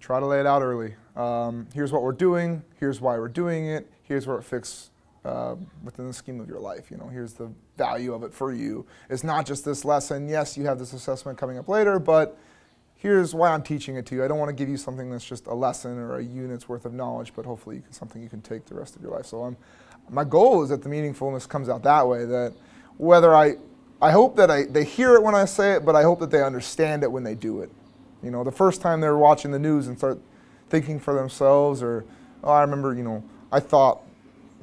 Try to lay it out early. Here's what we're doing, here's why we're doing it, here's where it fits within the scheme of your life. Here's the value of it for you. It's not just this lesson. Yes, you have this assessment coming up later, but here's why I'm teaching it to you. I don't want to give you something that's just a lesson or a unit's worth of knowledge, but hopefully something you can take the rest of your life. So my goal is that the meaningfulness comes out that way, that whether I hope that they hear it when I say it, but I hope that they understand it when they do it. The first time they're watching the news and start thinking for themselves, or, oh, I remember, I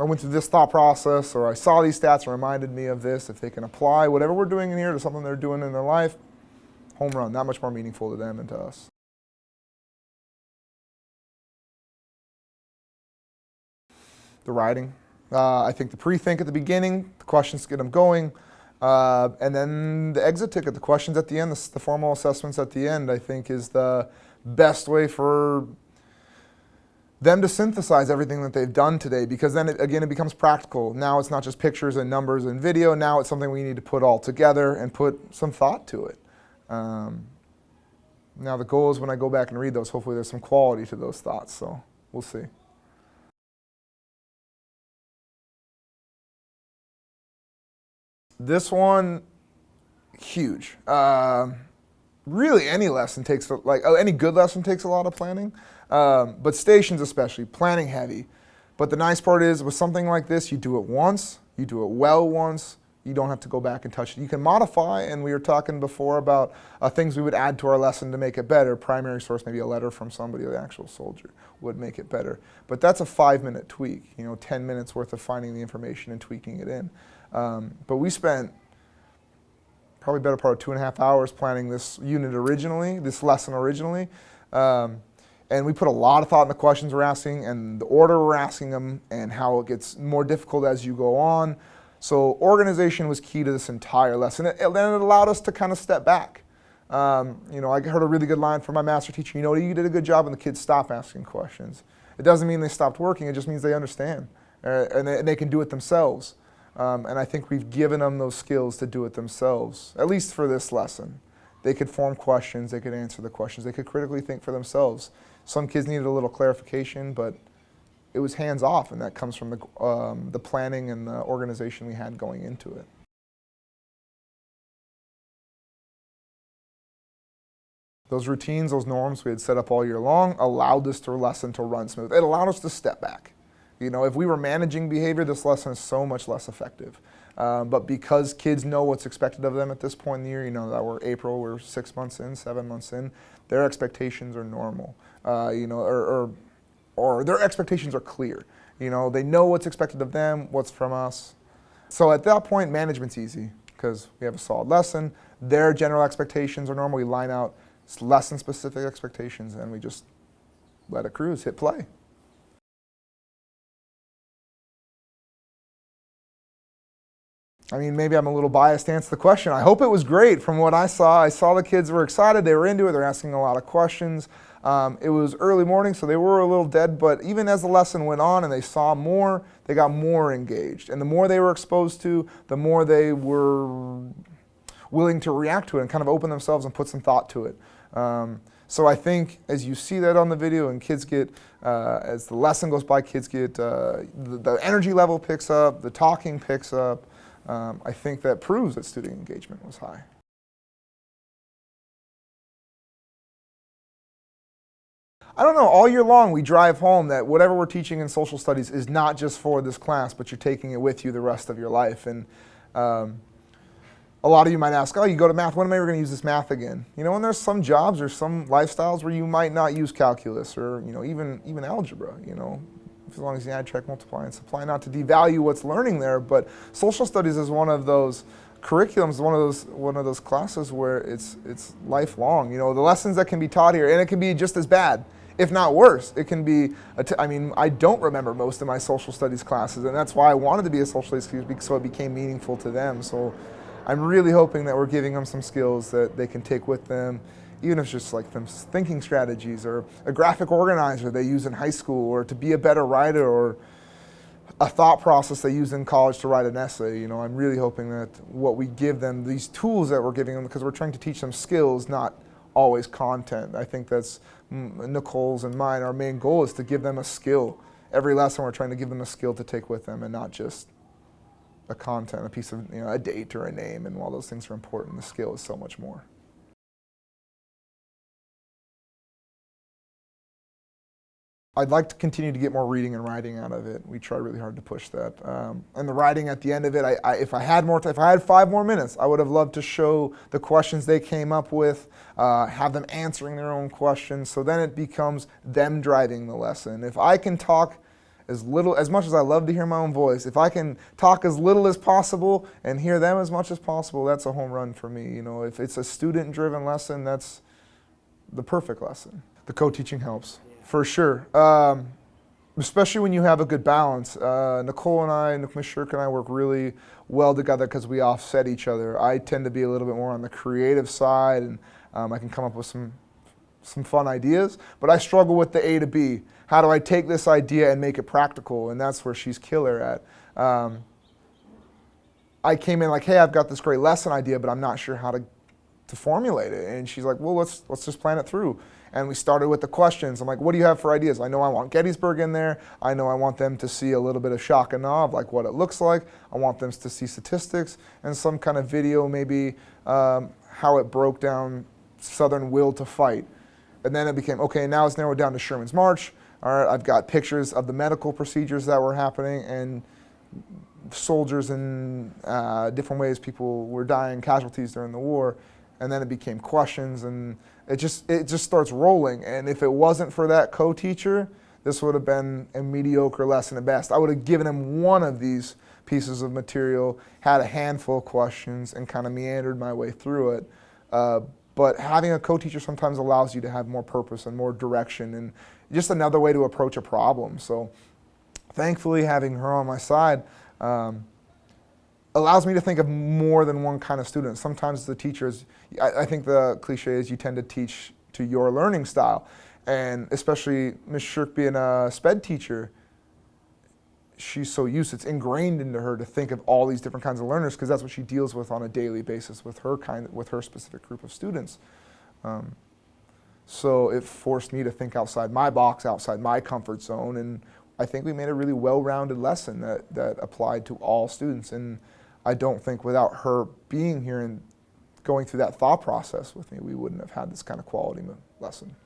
went through this thought process, or I saw these stats and reminded me of this. If they can apply whatever we're doing in here to something they're doing in their life, home run, that much more meaningful to them and to us. The writing. I think the pre-think at the beginning, the questions to get them going, and then the exit ticket, the questions at the end, the formal assessments at the end, I think is the best way for them to synthesize everything that they've done today, because then it becomes practical. Now it's not just pictures and numbers and video, now it's something we need to put all together and put some thought to it. Now the goal is when I go back and read those, hopefully there's some quality to those thoughts, so we'll see. This one, huge. Really any lesson takes, any good lesson takes a lot of planning, but stations especially, planning heavy. But the nice part is with something like this, you do it once, you do it well once, you don't have to go back and touch it. You can modify, and we were talking before about things we would add to our lesson to make it better. Primary source, maybe a letter from somebody, the actual soldier, would make it better. But that's a 5-minute tweak, 10 minutes worth of finding the information and tweaking it in. But we spent probably better part of 2.5 hours planning this unit originally, this lesson originally. And we put a lot of thought in the questions we're asking and the order we're asking them and how it gets more difficult as you go on. So organization was key to this entire lesson. And it allowed us to kind of step back. I heard a really good line from my master teacher, you did a good job when the kids stop asking questions. It doesn't mean they stopped working, it just means they understand and they can do it themselves. And I think we've given them those skills to do it themselves, at least for this lesson. They could form questions, they could answer the questions, they could critically think for themselves. Some kids needed a little clarification, but it was hands-off, and that comes from the planning and the organization we had going into it. Those routines, those norms we had set up all year long allowed this lesson to run smooth. It allowed us to step back. If we were managing behavior, this lesson is so much less effective. But because kids know what's expected of them at this point in the year, that we're April, we're 6 months in, 7 months in, their expectations are normal, or their expectations are clear. They know what's expected of them, what's from us. So at that point, management's easy because we have a solid lesson. Their general expectations are normal. We line out lesson-specific expectations and we just let it cruise, hit play. Maybe I'm a little biased to answer the question. I hope it was great from what I saw. I saw the kids were excited, they were into it, they're asking a lot of questions. It was early morning, so they were a little dead, but even as the lesson went on and they saw more, they got more engaged. And the more they were exposed to, the more they were willing to react to it and kind of open themselves and put some thought to it. So I think as you see that on the video and kids get, as the lesson goes by, kids get, the energy level picks up, the talking picks up. I think that proves that student engagement was high. I don't know, all year long we drive home that whatever we're teaching in social studies is not just for this class, but you're taking it with you the rest of your life. And a lot of you might ask, oh, you go to math, when am I ever going to use this math again? And there's some jobs or some lifestyles where you might not use calculus or even algebra, as long as you add, track, multiply, and supply, not to devalue what's learning there, but social studies is one of those curriculums, one of those classes where it's lifelong. The lessons that can be taught here, and it can be just as bad, if not worse. It can be, I don't remember most of my social studies classes, and that's why I wanted to be a social studies teacher, so it became meaningful to them. So I'm really hoping that we're giving them some skills that they can take with them, even if it's just like them thinking strategies or a graphic organizer they use in high school, or to be a better writer, or a thought process they use in college to write an essay. I'm really hoping that what we give them, these tools that we're giving them, because we're trying to teach them skills, not always content. I think that's Nicole's and mine, our main goal is to give them a skill. Every lesson we're trying to give them a skill to take with them and not just a content, a piece of, a date or a name, and while those things are important, the skill is so much more. I'd like to continue to get more reading and writing out of it. We try really hard to push that. And the writing at the end of it, if I had more time, if I had 5 more minutes, I would have loved to show the questions they came up with, have them answering their own questions. So then it becomes them driving the lesson. If I can talk as much as I love to hear my own voice, if I can talk as little as possible and hear them as much as possible, that's a home run for me. If it's a student-driven lesson, that's the perfect lesson. The co-teaching helps. For sure, especially when you have a good balance. Nicole and I, Ms. Shirk and I work really well together because we offset each other. I tend to be a little bit more on the creative side, and I can come up with some fun ideas, but I struggle with the A to B. How do I take this idea and make it practical? And that's where she's killer at. I came in like, hey, I've got this great lesson idea, but I'm not sure how to formulate it. And she's like, well, let's just plan it through. And we started with the questions. I'm like, what do you have for ideas? I know I want Gettysburg in there. I know I want them to see a little bit of shock and awe of like what it looks like. I want them to see statistics and some kind of video, maybe how it broke down Southern will to fight. And then it became, okay, now it's narrowed down to Sherman's March. All right, I've got pictures of the medical procedures that were happening and soldiers in different ways people were dying, casualties during the war. And then it became questions, and it just starts rolling. And if it wasn't for that co-teacher, this would have been a mediocre lesson at best. I would have given him one of these pieces of material, had a handful of questions, and kind of meandered my way through it. But having a co-teacher sometimes allows you to have more purpose and more direction, and just another way to approach a problem. So thankfully, having her on my side allows me to think of more than one kind of student. Sometimes the teachers, I think the cliche is you tend to teach to your learning style. And especially Ms. Shirk being a SPED teacher, she's so used, it's ingrained into her to think of all these different kinds of learners because that's what she deals with on a daily basis with her specific group of students. So it forced me to think outside my box, outside my comfort zone, and I think we made a really well-rounded lesson that applied to all students. And I don't think without her being here and going through that thought process with me, we wouldn't have had this kind of quality lesson.